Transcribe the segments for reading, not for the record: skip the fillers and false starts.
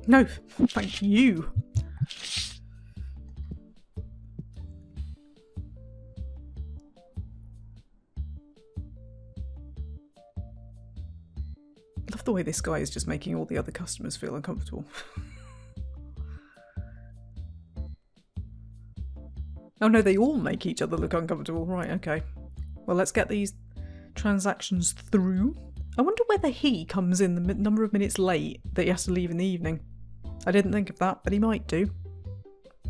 No, thank you. I love the way this guy is just making all the other customers feel uncomfortable. Oh no, they all make each other look uncomfortable. Right, okay. Well, let's get these transactions through. I wonder whether he comes in the number of minutes late that he has to leave in the evening. I didn't think of that, but he might do.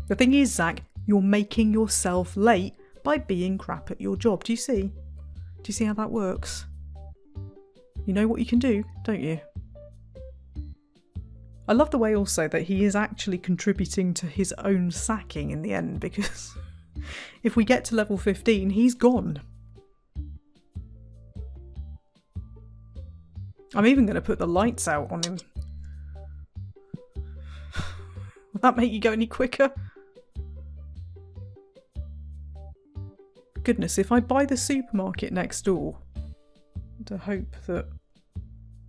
The thing is, Zach, you're making yourself late by being crap at your job. Do you see? Do you see how that works? You know what you can do, don't you? I love the way also that he is actually contributing to his own sacking in the end, because if we get to level 15, he's gone. I'm even going to put the lights out on him. Will that make you go any quicker? Goodness, if I buy the supermarket next door, to hope that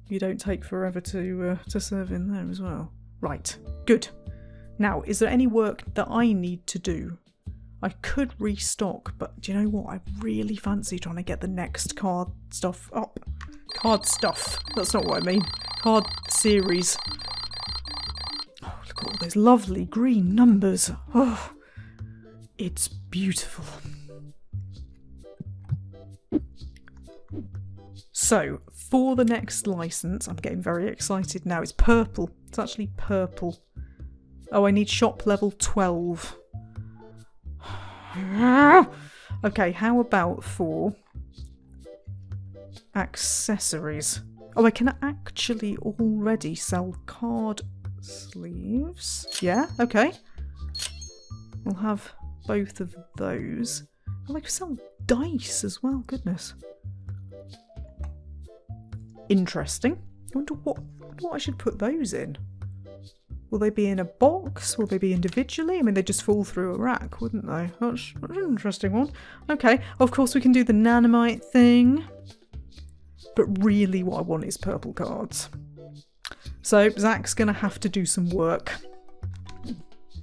you don't take forever to serve in there as well. Right, good. Now, is there any work that I need to do? I could restock, but do you know what? I really fancy trying to get the next card stuff up. Card stuff. That's not what I mean. Card series. Oh, look at all those lovely green numbers. Oh, it's beautiful. So, for the next license, I'm getting very excited now. It's purple. It's actually purple. Oh, I need shop level 12. Okay, how about for accessories? Oh, I can actually already sell card sleeves. Yeah, okay. We'll have both of those. Oh, I can sell dice as well, goodness. Interesting. I wonder what I should put those in. Will they be in a box? Will they be individually? I mean, they'd just fall through a rack, wouldn't they? That's an interesting one. Okay, of course we can do the nanomite thing. But really what I want is purple cards. So Zach's going to have to do some work.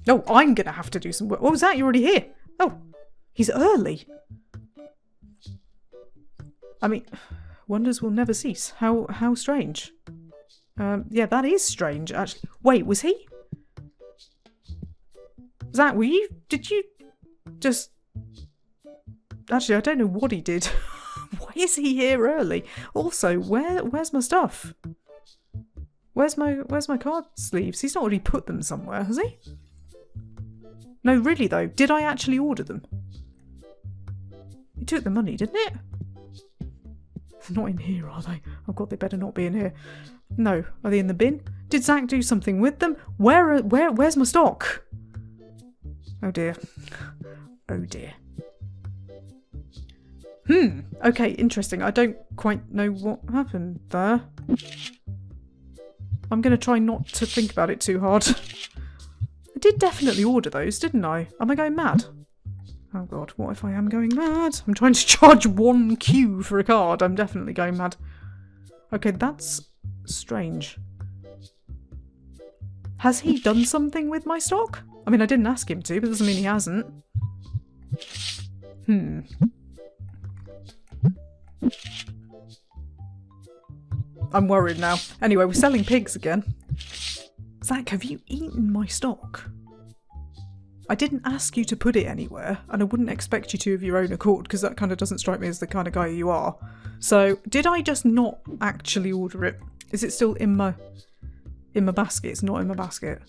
No, I'm going to have to do some work. Oh, Zach, you're already here. Oh, he's early. I mean, wonders will never cease. How strange. Yeah, that is strange, actually. Wait, was he? Zach, did you just... Actually, I don't know what he did. Why is he here early? Also, where's my stuff? Where's my card sleeves? He's not already put them somewhere, has he? No, really though, did I actually order them? He took the money, didn't it? They're not in here, are they? Oh god, they better not be in here. No, are they in the bin? Did Zach do something with them? Where's my stock? Oh dear. Oh dear. Okay, interesting. I don't quite know what happened there. I'm going to try not to think about it too hard. I did definitely order those, didn't I? Am I going mad? Oh god, what if I am going mad? I'm trying to charge 1Q for a card. I'm definitely going mad. Okay, that's strange. Has he done something with my stock? I mean, I didn't ask him to, but doesn't mean he hasn't. I'm worried now. Anyway, we're selling pigs again. Zach, have you eaten my stock? I didn't ask you to put it anywhere, and I wouldn't expect you to of your own accord, because that kind of doesn't strike me as the kind of guy you are. So, did I just not actually order it? Is it still in my basket? It's not in my basket.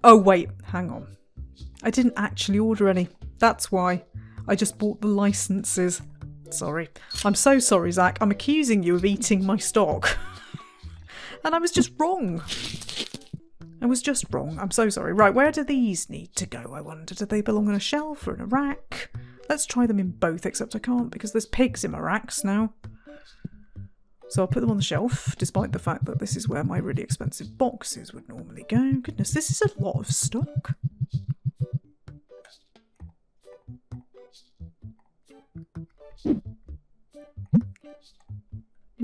Oh wait, hang on. I didn't actually order any. That's why. I just bought the licenses. Sorry. I'm so sorry, Zach. I'm accusing you of eating my stock. And I was just wrong. I was just wrong. I'm so sorry. Right, where do these need to go, I wonder? Do they belong on a shelf or in a rack? Let's try them in both, except I can't because there's pigs in my racks now. So I'll put them on the shelf, despite the fact that this is where my really expensive boxes would normally go. Goodness, this is a lot of stock.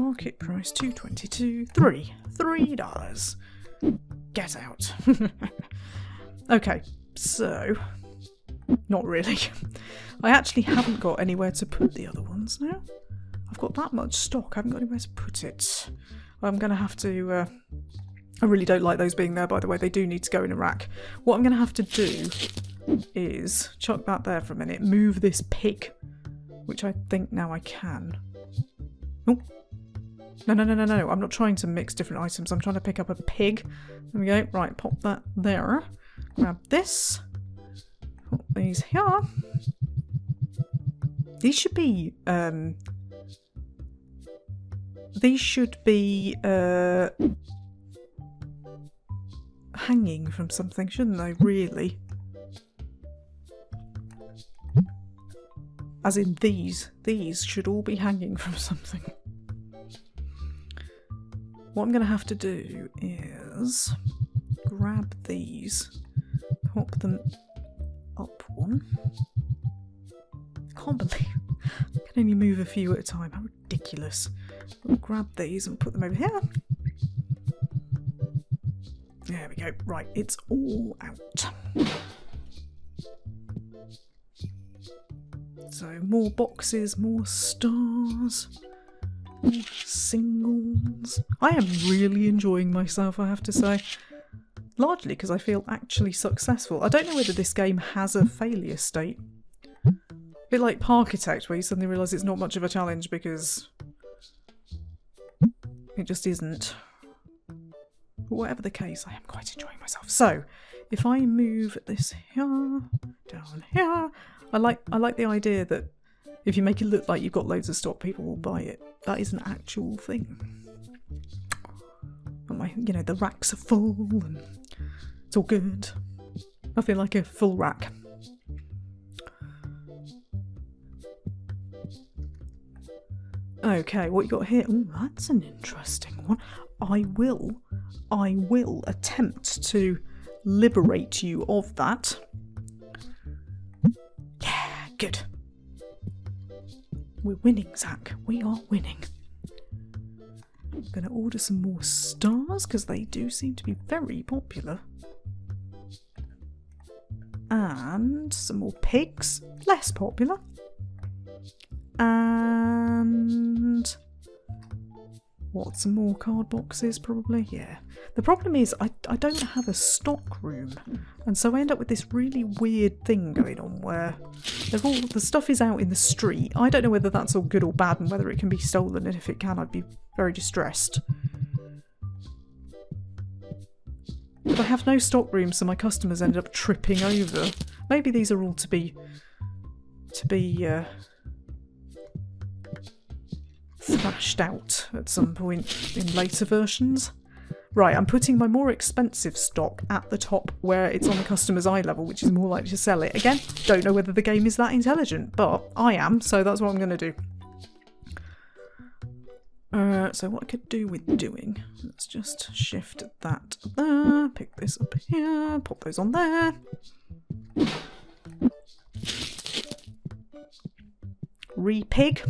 Market price $2.22. $3. Get out. Okay, so not really. I actually haven't got anywhere to put the other ones now. I've got that much stock, I haven't got anywhere to put it. I'm going to have to... I really don't like those being there, by the way. They do need to go in a rack. What I'm going to have to do is chuck that there for a minute, move this pig, which I think now I can. Oh. No. I'm not trying to mix different items. I'm trying to pick up a pig. There we go. Right, pop that there. Grab this. Put these here. These should be... hanging from something, shouldn't they, really? As in these should all be hanging from something. What I'm going to have to do is grab these, pop them up one. I can't believe I can only move a few at a time. How ridiculous. I'll grab these and put them over here. There we go. Right, it's all out. So more boxes, more stars, more singles. I am really enjoying myself, I have to say. Largely because I feel actually successful. I don't know whether this game has a failure state. A bit like Parkitect, where you suddenly realise it's not much of a challenge because it just isn't. But whatever the case, I am quite enjoying myself. So, if I move this here, down here, I like the idea that if you make it look like you've got loads of stock, people will buy it. That is an actual thing. And the racks are full and it's all good. Nothing like a full rack. Okay, what you got here? Oh, that's an interesting one. I will attempt to liberate you of that. Yeah, good. We're winning, Zach. We are winning. I'm going to order some more stars because they do seem to be very popular. And some more pigs. Less popular. And... what, some more card boxes probably? Yeah. The problem is I don't have a stock room, and so I end up with this really weird thing going on where the stuff is out in the street. I don't know whether that's all good or bad and whether it can be stolen, and if it can I'd be very distressed. But I have no stock room, so my customers end up tripping over. Maybe these are all to be thrashed out at some point in later versions. Right, I'm putting my more expensive stock at the top where it's on the customer's eye level, which is more likely to sell it. Again, don't know whether the game is that intelligent, but I am, so that's what I'm going to do. So what I could do with doing, let's just shift that there, pick this up here, pop those on there. Re-pig.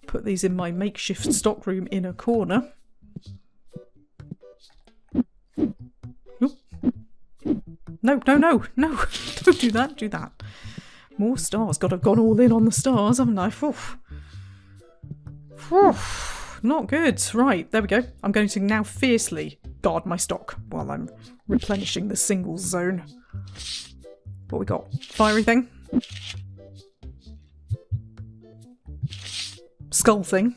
Put these in my makeshift stockroom in a corner. Oop. No, don't do that, More stars. God, I've gone all in on the stars, haven't I? Oof. Oof. Not good. Right, there we go. I'm going to now fiercely guard my stock while I'm replenishing the singles zone. What we got? Fiery thing? Skull thing.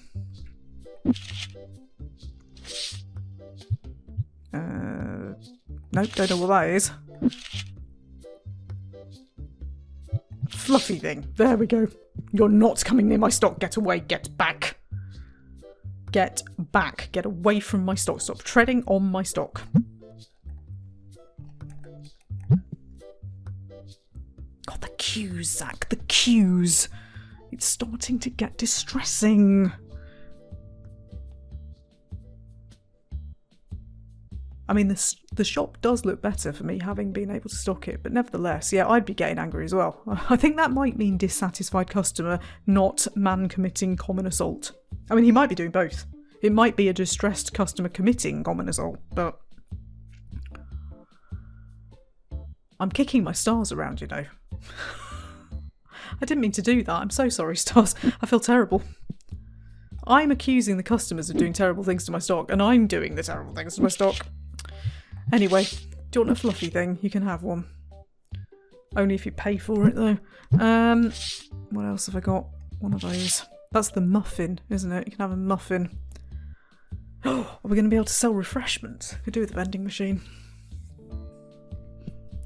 Nope, don't know what that is. Fluffy thing. There we go. You're not coming near my stock. Get away. Get back. Get back. Get away from my stock. Stop treading on my stock. God, the queues, Zach. The queues. It's starting to get distressing. I mean, the shop does look better for me having been able to stock it, but nevertheless, yeah, I'd be getting angry as well. I think that might mean dissatisfied customer, not man committing common assault. I mean, he might be doing both. It might be a distressed customer committing common assault, but I'm kicking my stars around, you know. I didn't mean to do that. I'm so sorry, stars. I feel terrible. I'm accusing the customers of doing terrible things to my stock, and I'm doing the terrible things to my stock. Anyway, do you want a fluffy thing? You can have one. Only if you pay for it, though. What else have I got? One of those. That's the muffin, isn't it? You can have a muffin. Oh, are we going to be able to sell refreshments? Could do with the vending machine.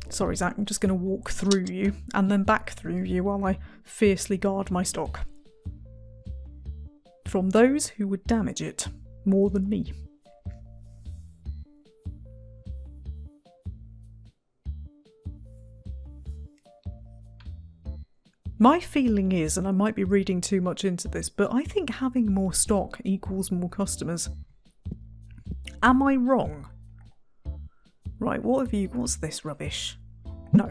Sorry, Zach, I'm just going to walk through you and then back through you while I fiercely guard my stock. From those who would damage it more than me. My feeling is, and I might be reading too much into this, but I think having more stock equals more customers. Am I wrong? Right, what's this rubbish? No.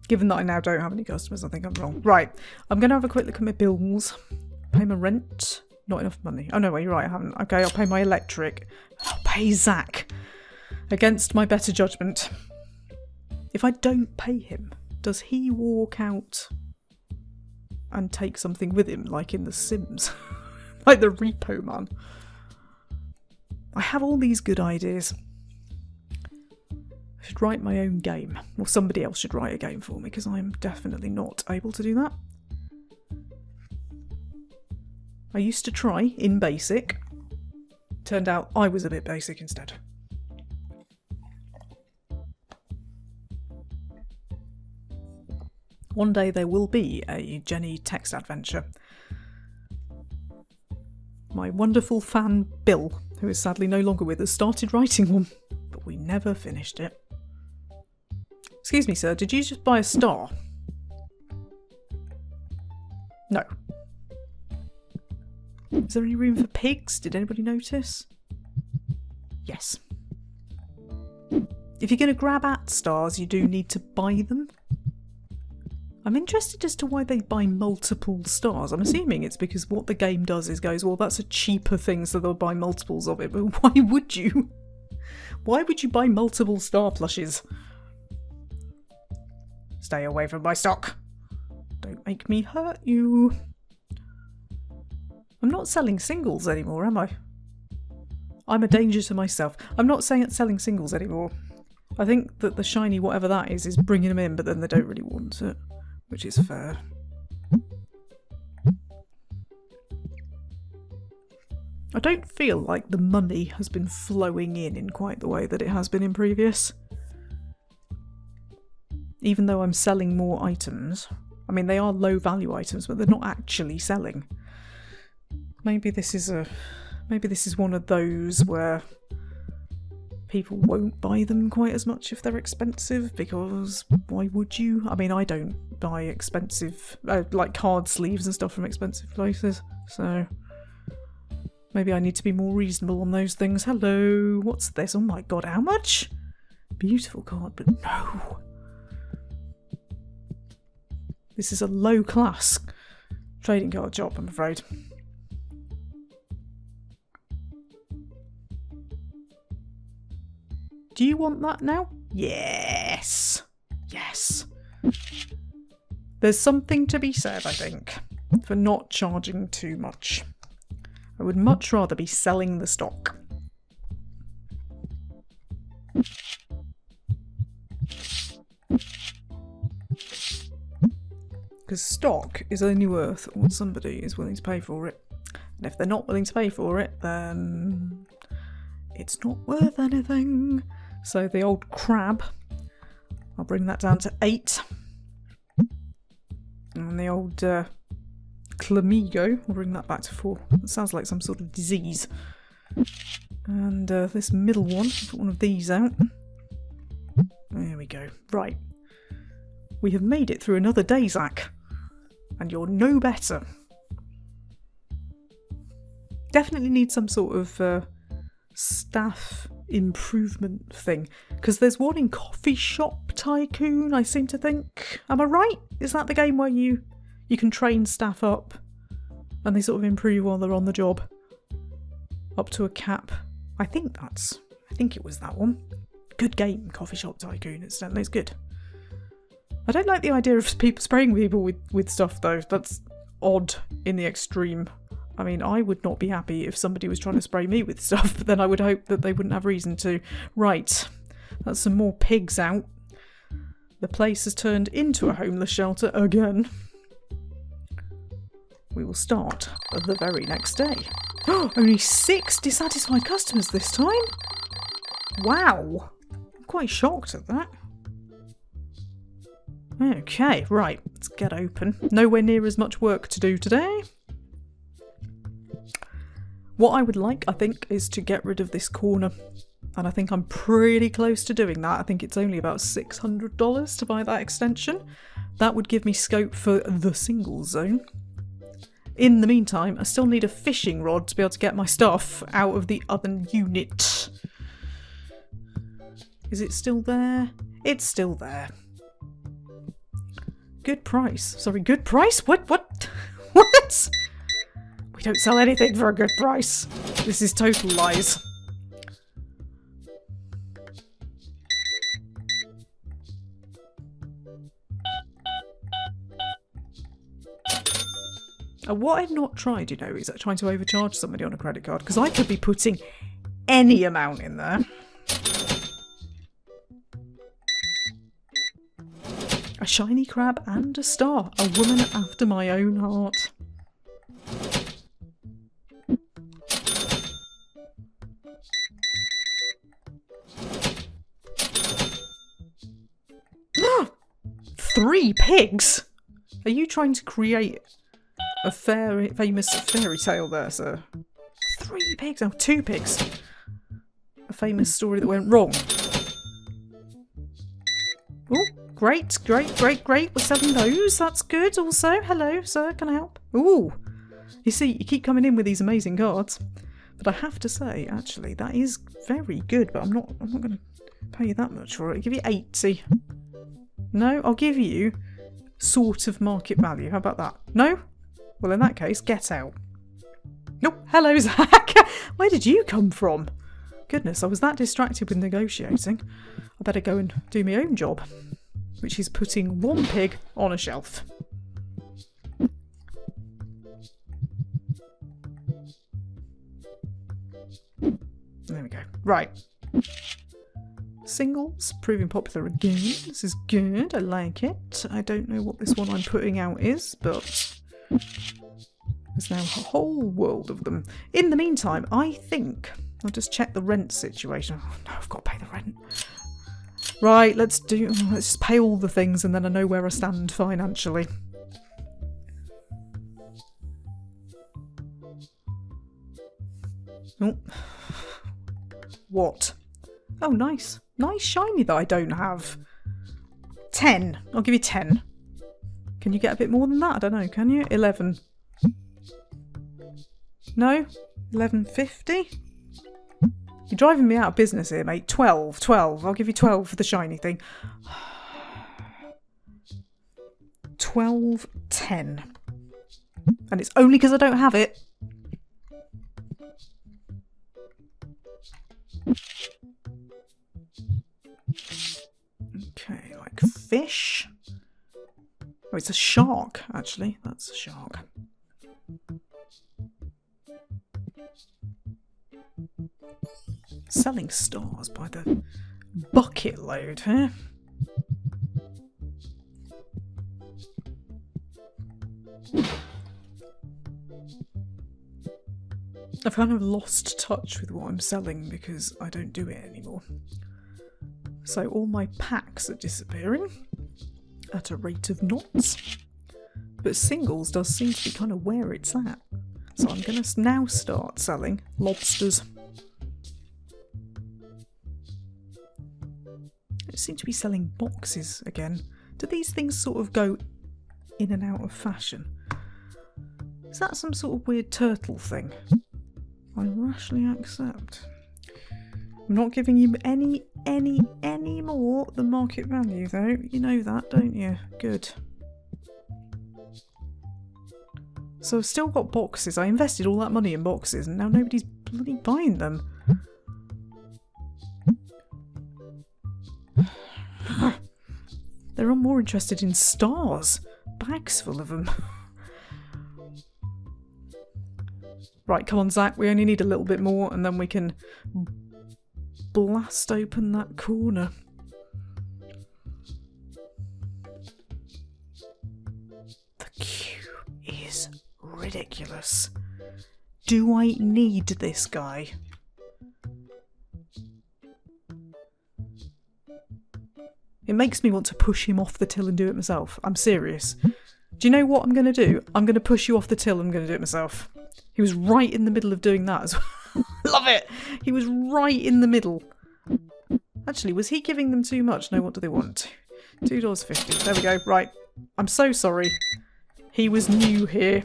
Given that I now don't have any customers, I think I'm wrong. Right, I'm going to have a quick look at my bills. Pay my rent. Not enough money. Oh no, wait, you're right, I haven't. Okay, I'll pay my electric. I'll pay Zach. Against my better judgment. If I don't pay him, does he walk out and take something with him, like in The Sims? Like the repo man. I have all these good ideas. I should write my own game. Or somebody else should write a game for me, because I'm definitely not able to do that. I used to try in basic. Turned out I was a bit basic instead. One day there will be a Jenny text adventure. My wonderful fan Bill, who is sadly no longer with us, started writing one, but we never finished it. Excuse me, sir, did you just buy a star? No. Is there any room for pigs? Did anybody notice? Yes. If you're going to grab at stars, you do need to buy them. I'm interested as to why they buy multiple stars. I'm assuming it's because what the game does is goes, well, that's a cheaper thing, so they'll buy multiples of it. But why would you? Why would you buy multiple star plushes? Stay away from my stock. Don't make me hurt you. I'm not selling singles anymore, am I? I'm a danger to myself. I'm not saying it's selling singles anymore. I think that the shiny whatever that is bringing them in, but then they don't really want it. Which is fair. I don't feel like the money has been flowing in quite the way that it has been in previous. Even though I'm selling more items. I mean, they are low value items, but they're not actually selling. Maybe this is one of those where people won't buy them quite as much if they're expensive, because why would you? I mean, I don't buy expensive, like card sleeves and stuff from expensive places, so maybe I need to be more reasonable on those things. Hello, what's this? Oh my god, how much? Beautiful card, but no. This is a low class trading card shop, I'm afraid. Do you want that now? Yes! Yes. There's something to be said, I think, for not charging too much. I would much rather be selling the stock. Because stock is only worth what somebody is willing to pay for it. And if they're not willing to pay for it, then it's not worth anything. So the old crab, I'll bring that down to 8. And the old Clamigo, we'll bring that back to 4. It sounds like some sort of disease. And this middle one, put one of these out. There we go. Right. We have made it through another day, Zach. And you're no better. Definitely need some sort of staff improvement thing. Because there's one in Coffee Shop Tycoon, I seem to think. Am I right? Is that the game where you can train staff up and they sort of improve while they're on the job? Up to a cap. I think it was that one. Good game, Coffee Shop Tycoon. It's good. I don't like the idea of people spraying people with stuff though. That's odd in the extreme. I mean, I would not be happy if somebody was trying to spray me with stuff, but then I would hope that they wouldn't have reason to. Right, that's some more pigs out. The place has turned into a homeless shelter again. We will start the very next day. Only 6 dissatisfied customers this time? Wow. I'm quite shocked at that. Okay, right, let's get open. Nowhere near as much work to do today. What I would like, I think, is to get rid of this corner. And I think I'm pretty close to doing that. I think it's only about $600 to buy that extension. That would give me scope for the single zone. In the meantime, I still need a fishing rod to be able to get my stuff out of the other unit. Is it still there? It's still there. Good price. Sorry, good price? What? What? What? We don't sell anything for a good price. This is total lies. What I've not tried, you know, is trying to overcharge somebody on a credit card, because I could be putting any amount in there. A shiny crab and a star. A woman after my own heart. Three pigs? Are you trying to create a famous fairy tale there, sir? 3 pigs? Oh, 2 pigs. A famous story that went wrong. Oh, great, great, great, great. We're selling those. That's good also. Hello, sir. Can I help? Ooh. You see, you keep coming in with these amazing cards. But I have to say, actually, that is very good. But I'm not going to pay you that much for it. I'll give you 80. No, I'll give you sort of market value. How about that? No? Well, in that case, get out. Nope. Hello, Zach. Where did you come from? Goodness, I was that distracted with negotiating. I better go and do my own job, which is putting 1 pig on a shelf. There we go. Right. Singles, proving popular again. This is good. I like it. I don't know what this one I'm putting out is, but there's now a whole world of them. In the meantime, I think I'll just check the rent situation. Oh no, I've got to pay the rent. Right, let's just pay all the things and then I know where I stand financially. Oh. What? Oh, nice. Nice shiny that I don't have. 10. I'll give you 10. Can you get a bit more than that? I don't know. Can you? 11. No? 11.50? You're driving me out of business here, mate. 12. 12. I'll give you 12 for the shiny thing. 12.10. And it's only because I don't have it. Okay, like fish. Oh, it's a shark, actually. That's a shark. Selling stars by the bucket load, huh? I've kind of lost touch with what I'm selling because I don't do it anymore. So all my packs are disappearing at a rate of knots. But singles does seem to be kind of where it's at. So I'm going to now start selling lobsters. I seem to be selling boxes again. Do these things sort of go in and out of fashion? Is that some sort of weird turtle thing? I rashly accept. I'm not giving you any more than market value though. You know that, don't you? Good. So I've still got boxes. I invested all that money in boxes and now nobody's bloody buying them. They're all more interested in stars. Bags full of them. Right, come on, Zach. We only need a little bit more and then we can blast open that corner. The queue is ridiculous. Do I need this guy? It makes me want to push him off the till and do it myself. I'm serious. Do you know what I'm going to do? I'm going to push you off the till and I'm going to do it myself. He was right in the middle of doing that as well. Love it! He was right in the middle. Actually, was he giving them too much? No, what do they want? $2.50. There we go. Right. I'm so sorry. He was new here.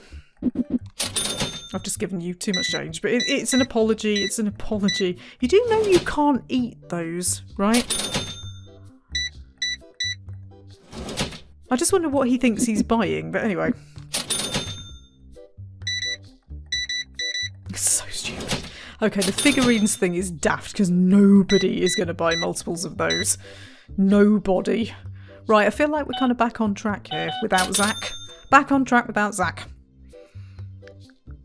I've just given you too much change. But it's an apology. It's an apology. You do know you can't eat those, right? I just wonder what he thinks he's buying, but anyway. It's so stupid. Okay, the figurines thing is daft because nobody is going to buy multiples of those. Nobody. Right, I feel like we're kind of back on track here without Zach. Back on track without Zach.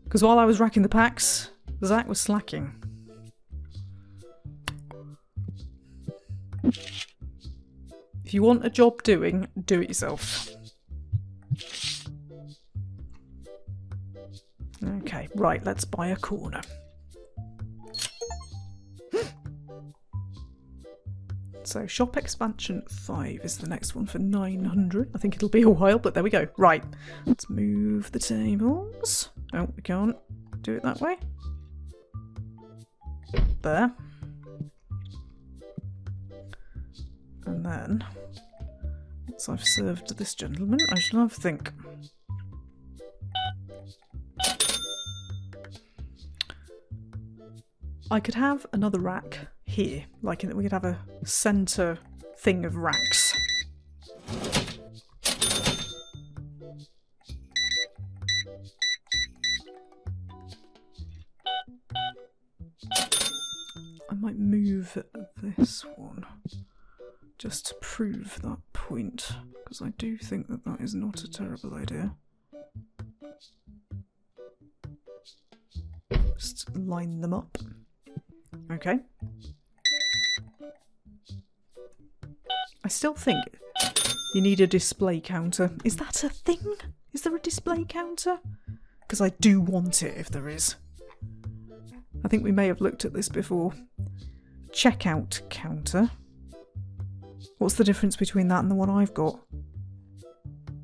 Because while I was racking the packs, Zach was slacking. If you want a job doing, do it yourself. Okay, right, let's buy a corner. So, shop expansion 5 is the next one for 900. I think it'll be a while, but there we go. Right, let's move the tables. Oh, we can't do it that way. There. And then, once I've served this gentleman, I shall have a think. I could have another rack here, like we could have a centre thing of racks. I might move this one. Just to prove that point, because I do think that that is not a terrible idea. Just line them up. Okay. I still think you need a display counter. Is that a thing? Is there a display counter? Because I do want it if there is. I think we may have looked at this before. Checkout counter. What's the difference between that and the one I've got?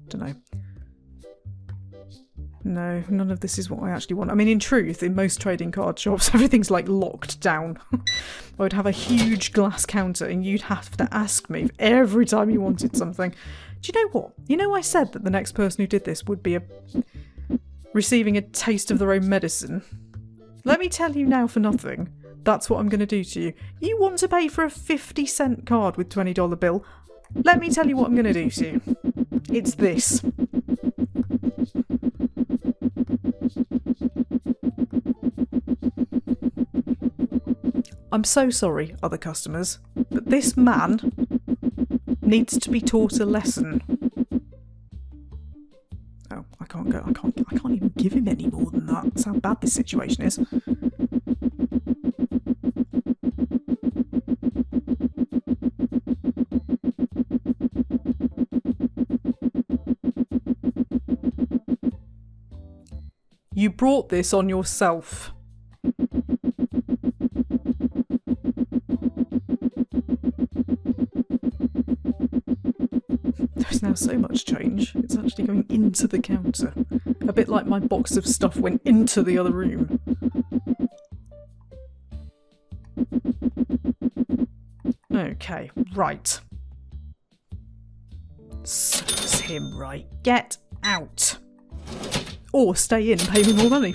Dunno. No, none of this is what I actually want. I mean, in truth, in most trading card shops, everything's like locked down. I would have a huge glass counter and you'd have to ask me every time you wanted something. Do you know what? You know I said that the next person who did this would be receiving a taste of their own medicine? Let me tell you now for nothing. That's what I'm going to do to you. You want to pay for a 50-cent card with $20 bill? Let me tell you what I'm going to do to you. It's this. I'm so sorry, other customers, but this man needs to be taught a lesson. Oh, I can't go. I can't even give him any more than that. That's how bad this situation is. You brought this on yourself. There's now so much change, it's actually going into the counter. A bit like my box of stuff went into the other room. Okay, right. Serves him right. Get out. Or stay in, pay me more money.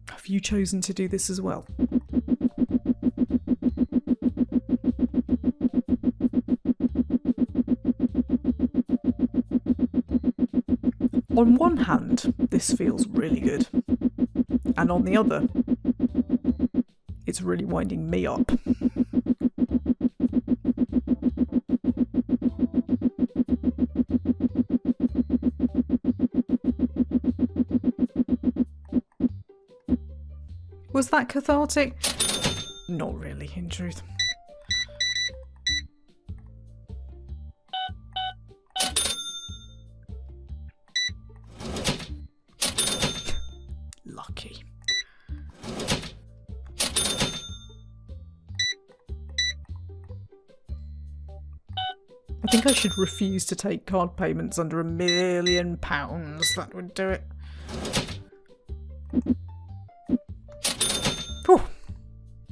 Have you chosen to do this as well? On one hand, this feels really good. And on the other, it's really winding me up. Was that cathartic? Not really, in truth. Lucky. I think I should refuse to take card payments under £1 million. That would do it. Whew.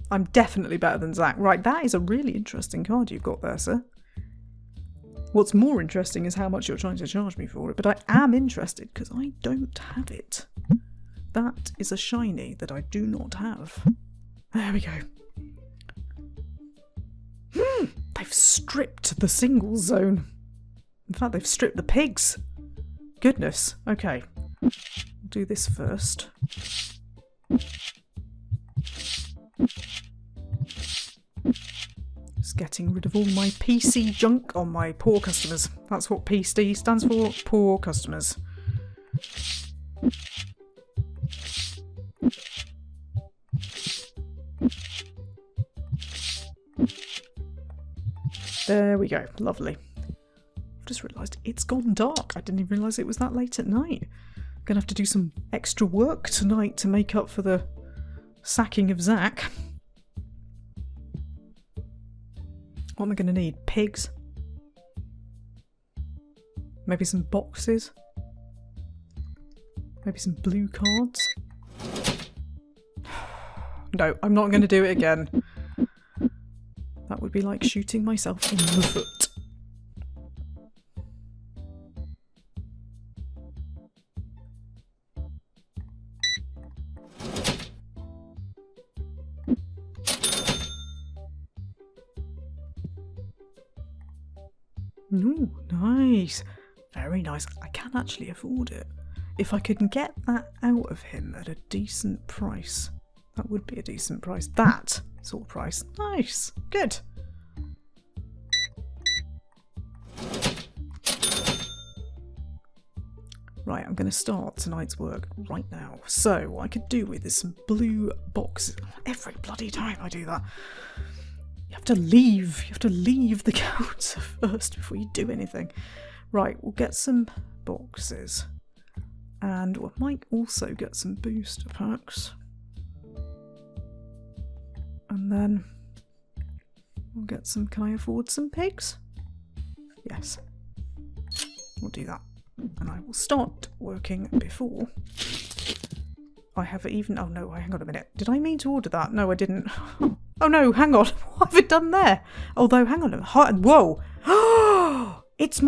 I'm definitely better than Zach. Right, that is a really interesting card you've got there, sir. What's more interesting is how much you're trying to charge me for it, but I am interested because I don't have it. That is a shiny that I do not have. There we go. They've stripped the singles zone. In fact, they've stripped the pigs. Goodness. Okay. I'll do this first. Just getting rid of all my PC junk on my poor customers. That's what PC stands for. Poor customers. There we go. Lovely. I've just realised it's gone dark. I didn't even realise it was that late at night. I'm going to have to do some extra work tonight to make up for the sacking of Zach. What am I going to need? Pigs? Maybe some boxes? Maybe some blue cards? No, I'm not going to do it again. That would be like shooting myself in the foot. Ooh, nice. Very nice. I can actually afford it. If I could get that out of him at a decent price. That would be a decent price. That sort of price. Nice. Good. Right, I'm going to start tonight's work right now. So, what I could do with is some blue boxes. Every bloody time I do that. You have to leave the counter first before you do anything. Right, we'll get some boxes. And we might also get some booster packs. And then we'll get some, can I afford some pigs? Yes. We'll do that. And I will start working before I have even, oh no, hang on a minute. Did I mean to order that? No, I didn't. Oh no, hang on. What have I done there? Although, hang on a minute. Whoa. It's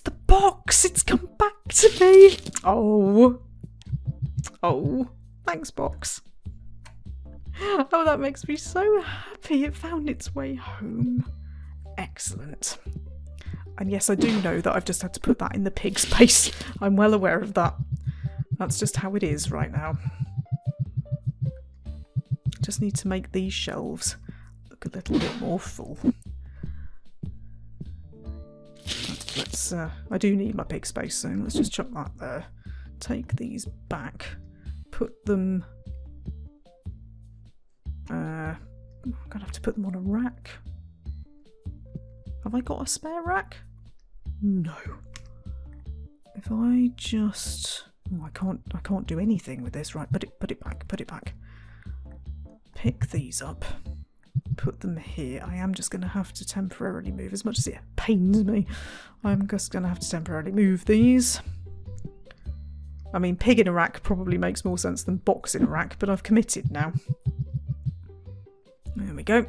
the box. It's come back to me. Oh. Oh. Thanks, box. Oh, that makes me so happy. It found its way home. Excellent. And yes, I do know that I've just had to put that in the pig space. I'm well aware of that. That's just how it is right now. Just need to make these shelves look a little bit more full. Let's, I do need my pig space, so let's just chuck that there. Take these back. Put them... I'm gonna have to put them on a rack. Have I got a spare rack? No. If I just... Oh, I can't do anything with this. Right, put it back. Pick these up. put them here. I am just going to have to temporarily move, as much as it pains me. I'm just going to have to temporarily move these. I mean, pig in a rack probably makes more sense than box in a rack, but I've committed now. There we go.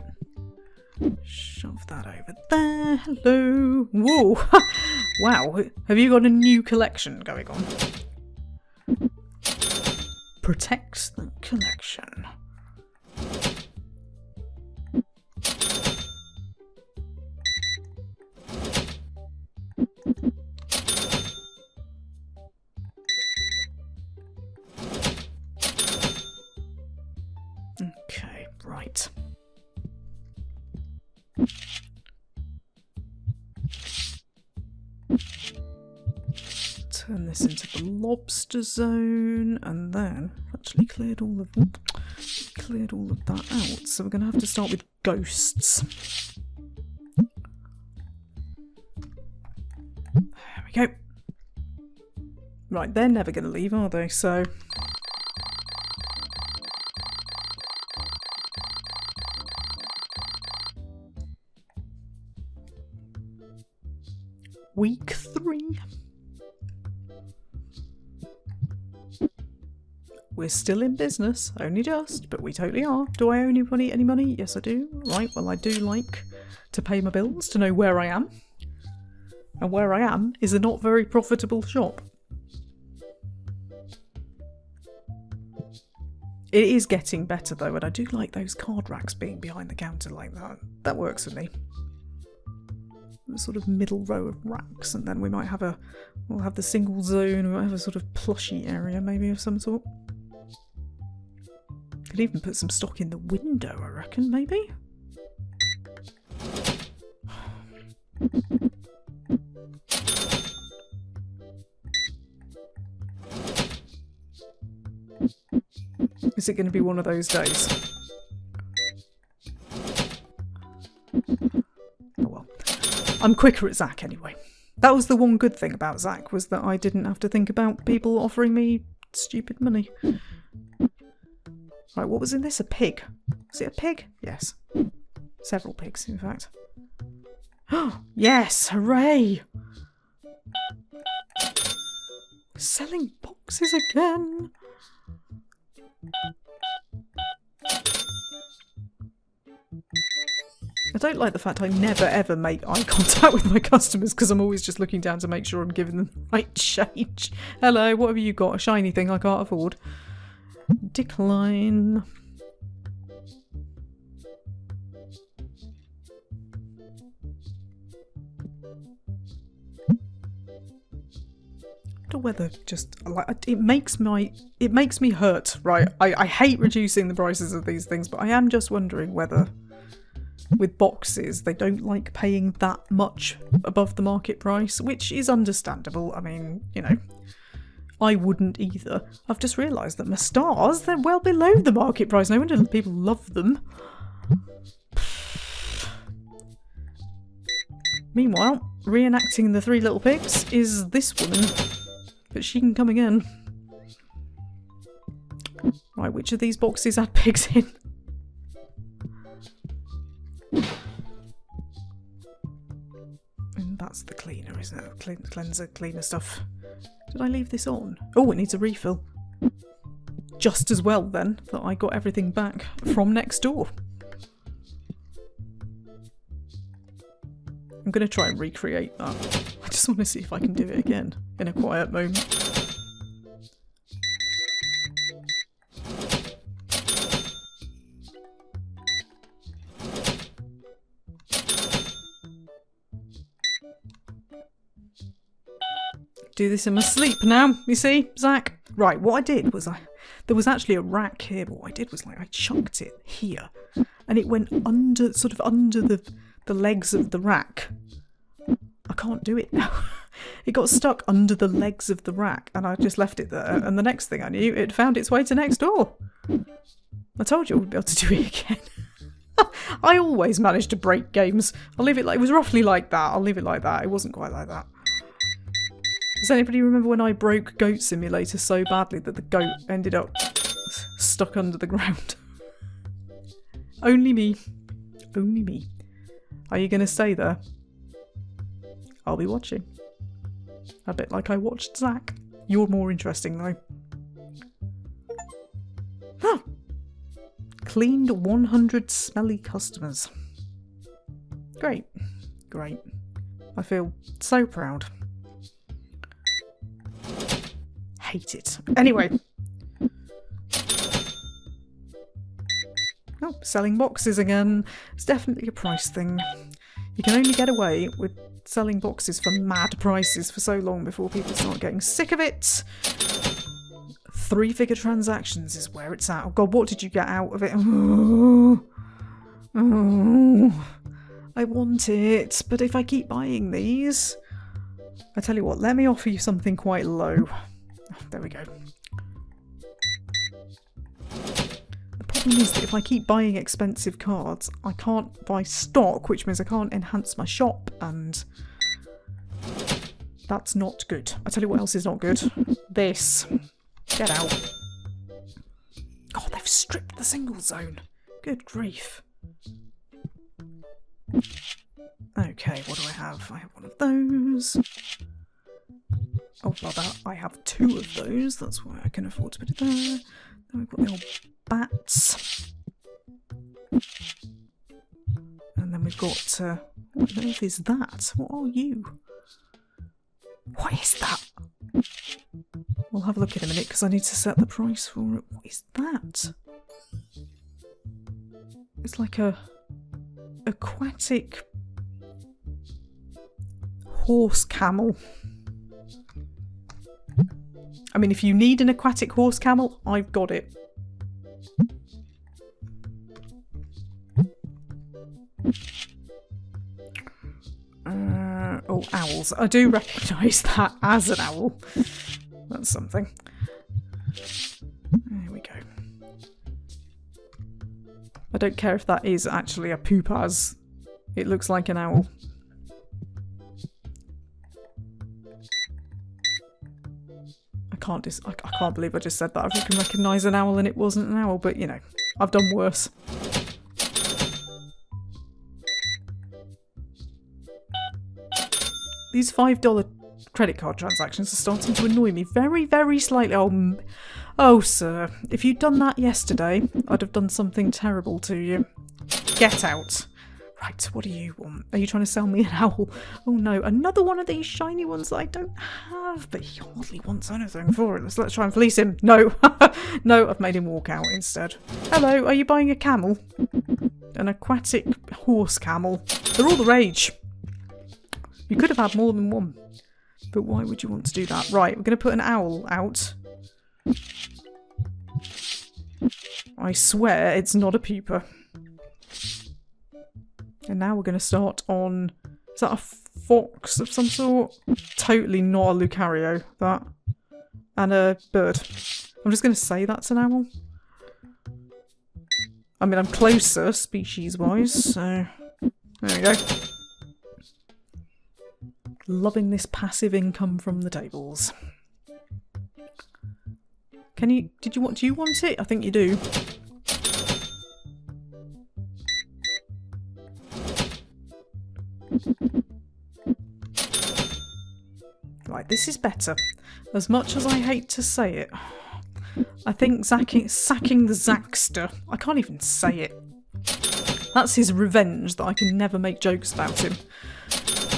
Shove that over there. Hello. Whoa. Wow. Have you got a new collection going on? Protects the collection. Okay, right. Turn this into the lobster zone, and then actually cleared all of that out. So we're going to have to start with ghosts. There we go. Right, they're never going to leave, are they? So week 3. We're still in business, only just, but we totally are. Do I owe anybody any money? Yes, I do. Right, well, I do like to pay my bills, to know where I am. And where I am is a not very profitable shop. It is getting better, though, and I do like those card racks being behind the counter like that. That works for me. A sort of middle row of racks, and then we might have we'll have the single zone, we might have a sort of plushy area maybe of some sort. Could even put some stock in the window, I reckon, maybe? Is it going to be one of those days? Oh well. I'm quicker at Zach anyway. That was the one good thing about Zach, was that I didn't have to think about people offering me stupid money. Right, what was in this? A pig. Was it a pig? Yes. Several pigs, in fact. Oh, yes! Hooray! Selling boxes again! I don't like the fact I never ever make eye contact with my customers because I'm always just looking down to make sure I'm giving them the right change. Hello, what have you got? A shiny thing I can't afford. Decline. I wonder whether just like it makes me hurt, right? I hate reducing the prices of these things, but I am just wondering whether with boxes they don't like paying that much above the market price, which is understandable. I mean, you know, I wouldn't either. I've just realised that my stars, they're well below the market price. No wonder people love them. Meanwhile, reenacting the Three Little Pigs is this woman. But she can come again. Right, which of these boxes had pigs in? And that's the cleaner, isn't it? Cleanser, cleaner stuff. Did I leave this on? Oh, it needs a refill. Just as well, then, that I got everything back from next door. I'm going to try and recreate that. I just want to see if I can do it again in a quiet moment. Do this in my sleep now, you see, Zach? Right, what I did was there was actually a rack here, but what I did was I chucked it here and it went under, sort of under the legs of the rack. I can't do it now. It got stuck under the legs of the rack and I just left it there, and the next thing I knew, it found its way to next door. I told you I would be able to do it again. I always manage to break games. I'll leave it like, it was roughly like that. I'll leave it like that. It wasn't quite like that. Does anybody remember when I broke Goat Simulator so badly that the goat ended up stuck under the ground? Only me. Only me. Are you going to stay there? I'll be watching. A bit like I watched Zach. You're more interesting though. Ah! Cleaned 100 smelly customers. Great. Great. I feel so proud. Hate it. Anyway. Oh, selling boxes again. It's definitely a price thing. You can only get away with selling boxes for mad prices for so long before people start getting sick of it. 3-figure transactions is where it's at. Oh god, what did you get out of it? Oh, I want it, but if I keep buying these... I tell you what, let me offer you something quite low. Oh, there we go. The problem is that if I keep buying expensive cards, I can't buy stock, which means I can't enhance my shop, and that's not good. I tell you what else is not good. This. Get out. God, they've stripped the single zone. Good grief. Okay, what do I have? I have one of those. Oh, bother. I have 2 of those. That's why I can afford to put it there. Then we've got the old bats. And then we've got... what on earth is that? What are you? What is that? We'll have a look in a minute because I need to set the price for it. What is that? It's like a aquatic horse camel. I mean, if you need an aquatic horse camel, I've got it. Oh, owls. I do recognise that as an owl. That's something. There we go. I don't care if that is actually a poopaz. It looks like an owl. I can't believe I just said that. I can recognise an owl and it wasn't an owl, but you know, I've done worse. These $5 credit card transactions are starting to annoy me very, very slightly. Oh, sir, if you'd done that yesterday, I'd have done something terrible to you. Get out. Right, what do you want? Are you trying to sell me an owl? Oh no, another one of these shiny ones that I don't have, but he hardly wants anything for it. Let's try and fleece him. No, no, I've made him walk out instead. Hello, are you buying a camel? An aquatic horse camel. They're all the rage. You could have had more than one. But why would you want to do that? Right, we're going to put an owl out. I swear it's not a peeper. And now we're going to start on... Is that a fox of some sort? Totally not a Lucario, that. And a bird. I'm just going to say that's an owl. I mean, I'm closer species-wise, so... There we go. Loving this passive income from the tables. Can you... do you want it? I think you do. Right, this is better. As much as I hate to say it, I think sacking the Zackster, I can't even say it. That's his revenge that I can never make jokes about him.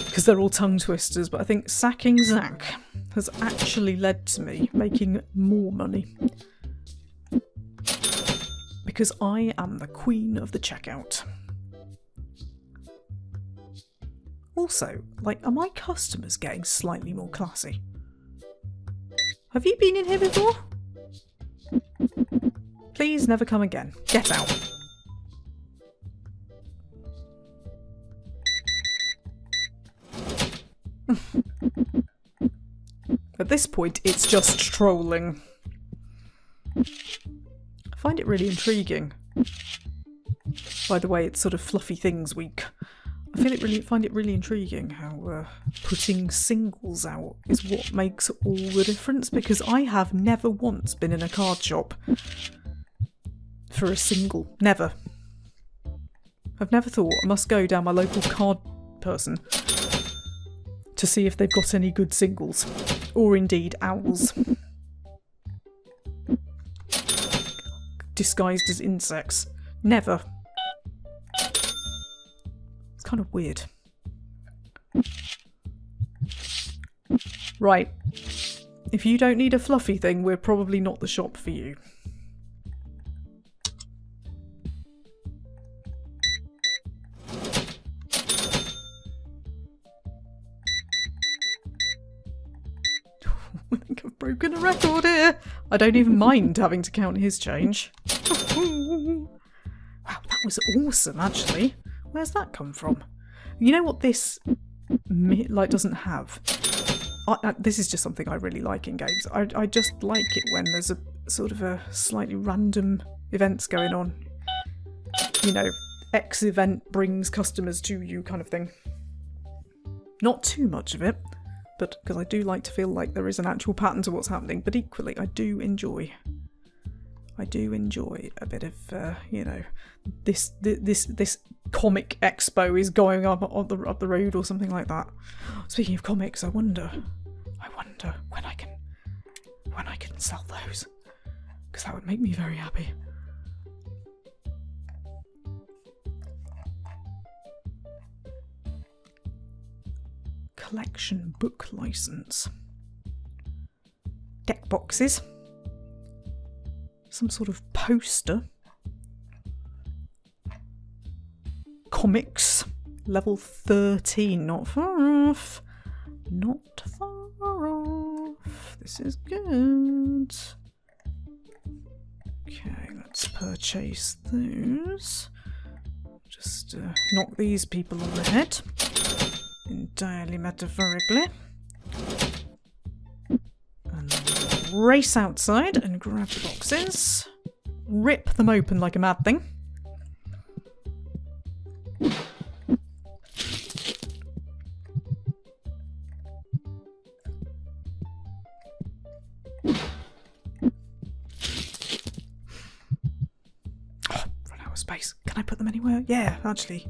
Because they're all tongue twisters, but I think sacking Zach has actually led to me making more money. Because I am the queen of the checkout. Also, like, are my customers getting slightly more classy? Have you been in here before? Please never come again. Get out. At this point, it's just trolling. I find it really intriguing. By the way, it's sort of fluffy things week. I find it really intriguing how putting singles out is what makes all the difference, because I have never once been in a card shop for a single. Never. I've never thought I must go down my local card person to see if they've got any good singles. Or indeed owls. Disguised as insects. Never. It's kind of weird. Right. If you don't need a fluffy thing, we're probably not the shop for you. I think I've broken a record here. I don't even mind having to count his change. Wow, that was awesome, actually. Where's that come from? You know what this doesn't have? This is just something I really like in games. I just like it when there's a sort of a slightly random events going on. You know, X event brings customers to you kind of thing. Not too much of it, but because I do like to feel like there is an actual pattern to what's happening. But equally, I do enjoy a bit of you know, this comic expo is going up the road or something like that. Speaking of comics, I wonder when I can sell those, because that would make me very happy. Collection book license. Deck boxes. Some sort of poster. Comics. Level 13. Not far off. Not far off. This is good. Okay, let's purchase those. Just knock these people on the head. Entirely metaphorically. And then race outside and grab the boxes. Rip them open like a mad thing. Space. Can I put them anywhere? Yeah, actually.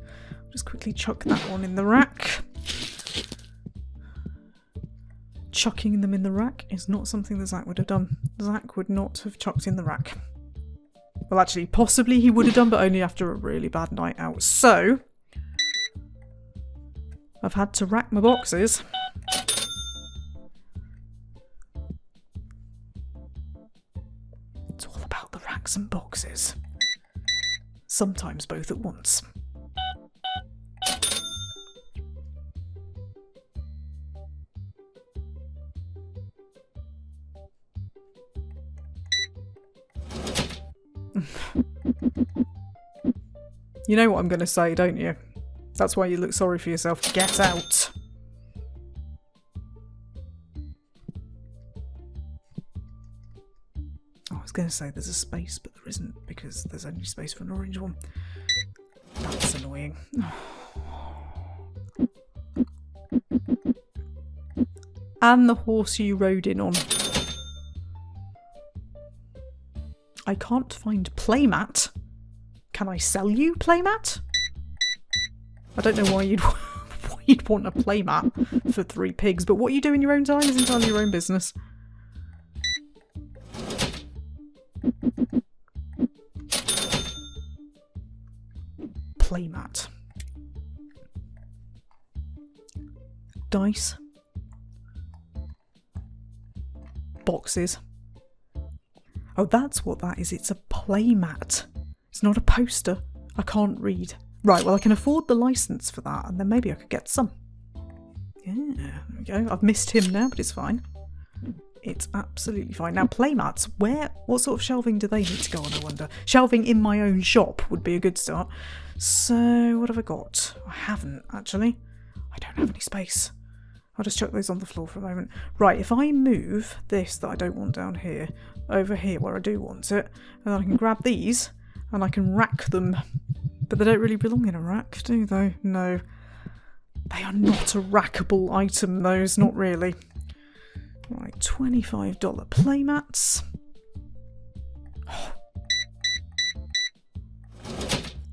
Just quickly chuck that one in the rack. Chucking them in the rack is not something that Zach would have done. Zach would not have chucked in the rack. Well, actually, possibly he would have done, but only after a really bad night out. So, I've had to rack my boxes. It's all about the racks and boxes. Sometimes both at once. You know what I'm going to say, don't you? That's why you look sorry for yourself. Get out! I was going to say there's a space, but there isn't, because there's only space for an orange one. That's annoying. And the horse you rode in on. I can't find playmat. Can I sell you playmat? I don't know why you'd want a playmat for 3 pigs, but what you do in your own time is entirely your own business. Playmat. Dice. Boxes. Oh, that's what that is. It's a playmat. It's not a poster. I can't read. Right, well, I can afford the license for that, and then maybe I could get some. Yeah, there we go. I've missed him now, but it's fine. It's absolutely fine. Now, playmats, what sort of shelving do they need to go on, I wonder? Shelving in my own shop would be a good start. So, what have I got? I haven't, actually. I don't have any space. I'll just chuck those on the floor for a moment. Right, if I move this that I don't want down here, over here where I do want it, and then I can grab these, and I can rack them. But they don't really belong in a rack, do they? No. They are not a rackable item, those, not really. Right, $25 playmats. Oh.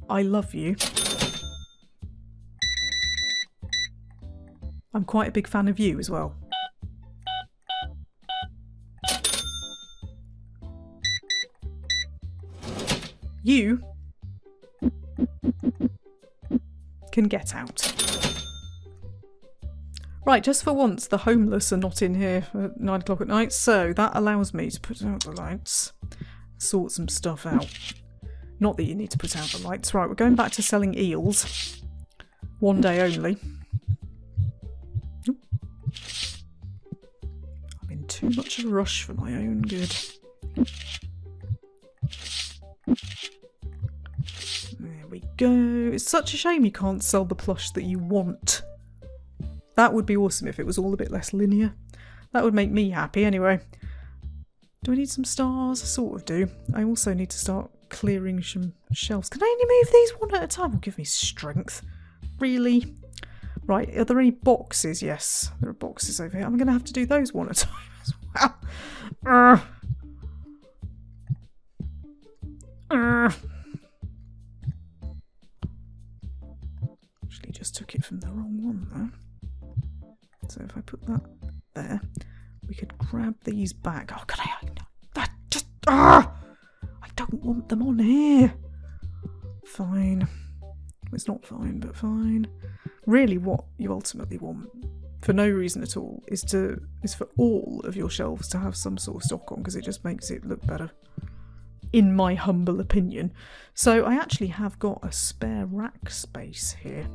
I love you. I'm quite a big fan of you as well. You can get out. Right, just for once, the homeless are not in here at 9 o'clock at night, so that allows me to put out the lights, sort some stuff out. Not that you need to put out the lights. Right, we're going back to selling eels. One day only. I'm in too much of a rush for my own good. There we go. It's such a shame you can't sell the plush that you want. That would be awesome if it was all a bit less linear. That would make me happy anyway. Do I need some stars? I sort of do. I also need to start clearing some shelves. Can I only move these one at a time? Will give me strength. Really? Right, are there any boxes? Yes, there are boxes over here. I'm going to have to do those one at a time as well. Actually just took it from the wrong one there. So if I put that there, we could grab these back. Oh, can I just... I don't want them on here. Fine. It's not fine, but fine. Really what you ultimately want, for no reason at all, is for all of your shelves to have some sort of stock on, because it just makes it look better. In my humble opinion. So I actually have got a spare rack space here.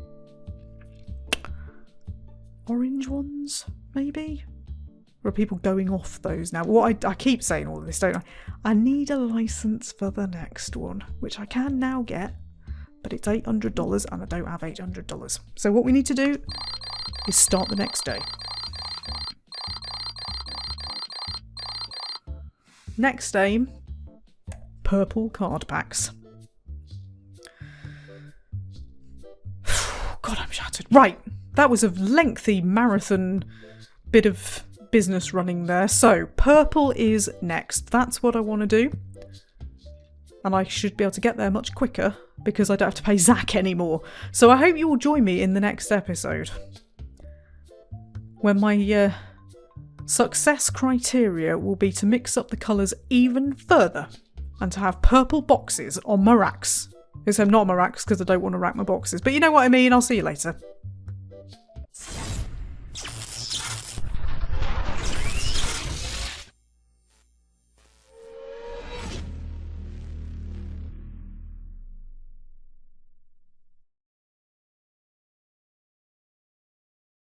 Orange ones, maybe? Or are people going off those now? Well, I keep saying all of this, don't I? I need a license for the next one, which I can now get, but it's $800 and I don't have $800. So what we need to do is start the next day. Next aim, purple card packs. God, I'm shattered. Right. That was a lengthy marathon bit of business running there. So, purple is next. That's what I want to do. And I should be able to get there much quicker because I don't have to pay Zach anymore. So I hope you will join me in the next episode, when my success criteria will be to mix up the colours even further and to have purple boxes on my racks. Except not my racks because I don't want to rack my boxes. But you know what I mean. I'll see you later.